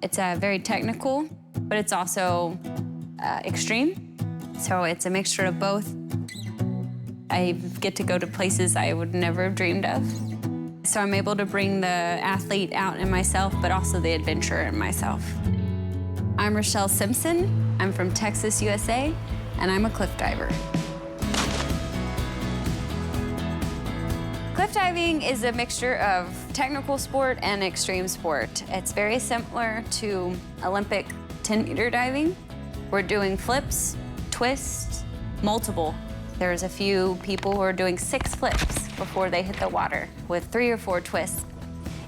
It's very technical, but it's also extreme. So it's a mixture of both. I get to go to places I would never have dreamed of. So I'm able to bring the athlete out in myself, but also the adventurer in myself. I'm Rachelle Simpson. I'm from Texas, USA, and I'm a cliff diver. Cliff diving is a mixture of technical sport and extreme sport. It's very similar to Olympic 10-meter diving. We're doing flips, twists, multiple. There's a few people who are doing 6 flips before they hit the water with 3 or 4 twists.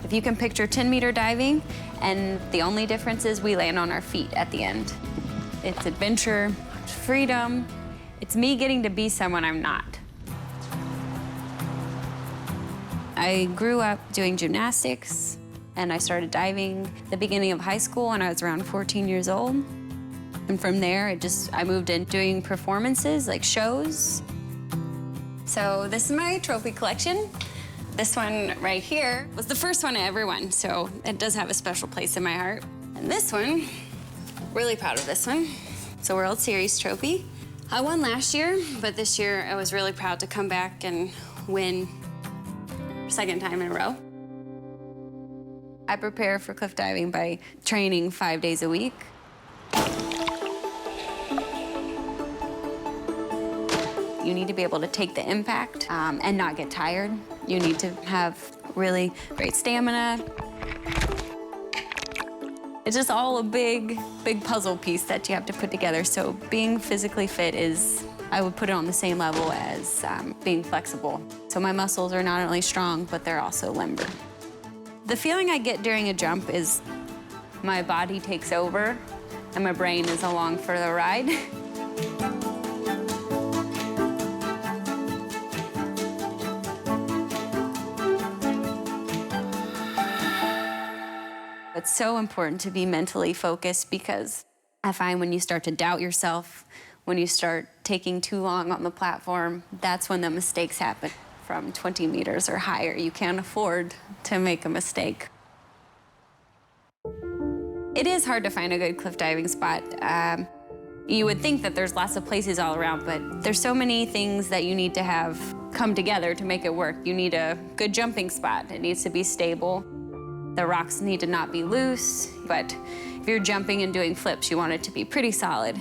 If you can picture 10-meter diving, and the only difference is we land on our feet at the end. It's adventure, it's freedom. It's me getting to be someone I'm not. I grew up doing gymnastics, and I started diving at the beginning of high school when I was around 14 years old. And from there, I moved in doing performances, like shows. So this is my trophy collection. This one right here was the first one I ever won, so it does have a special place in my heart. And this one, really proud of this one. It's a World Series trophy. I won last year, but this year I was really proud to come back and win second time in a row. I prepare for cliff diving by training 5 days a week. You need to be able to take the impact and not get tired. You need to have really great stamina. It's just all a big, big puzzle piece that you have to put together. So being physically fit is, I would put it on the same level as being flexible. So my muscles are not only strong, but they're also limber. The feeling I get during a jump is my body takes over and my brain is along for the ride. It's so important to be mentally focused because I find when you start to doubt yourself, when you start taking too long on the platform, that's when the mistakes happen. From 20 meters or higher, you can't afford to make a mistake. It is hard to find a good cliff diving spot. You would think that there's lots of places all around, but there's so many things that you need to have come together to make it work. You need a good jumping spot. It needs to be stable. The rocks need to not be loose, but if you're jumping and doing flips, you want it to be pretty solid.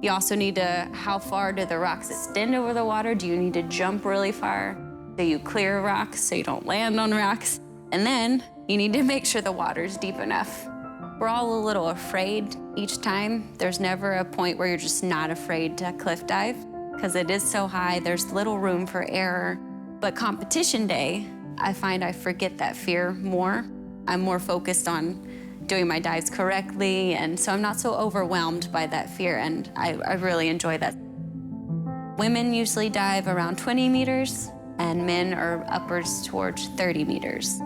You also need to, how far do the rocks extend over the water? Do you need to jump really far? Do you clear rocks so you don't land on rocks? And then you need to make sure the water's deep enough. We're all a little afraid each time. There's never a point where you're just not afraid to cliff dive because it is so high, there's little room for error. But competition day, I find I forget that fear more. I'm more focused on doing my dives correctly, and so I'm not so overwhelmed by that fear, and I really enjoy that. Women usually dive around 20 meters, and men are upwards towards 30 meters.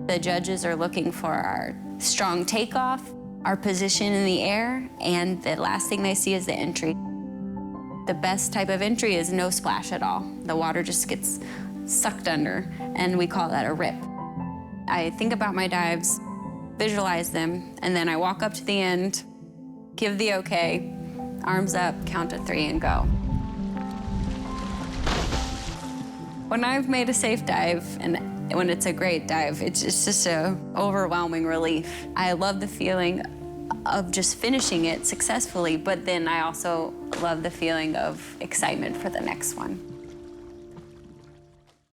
The judges are looking for our strong takeoff, our position in the air, and the last thing they see is the entry. The best type of entry is no splash at all. The water just gets sucked under, and we call that a rip. I think about my dives, visualize them, and then I walk up to the end, give the okay, arms up, count to 3, and go. When I've made a safe dive, and when it's a great dive, it's just an overwhelming relief. I love the feeling of just finishing it successfully, but then I also love the feeling of excitement for the next one.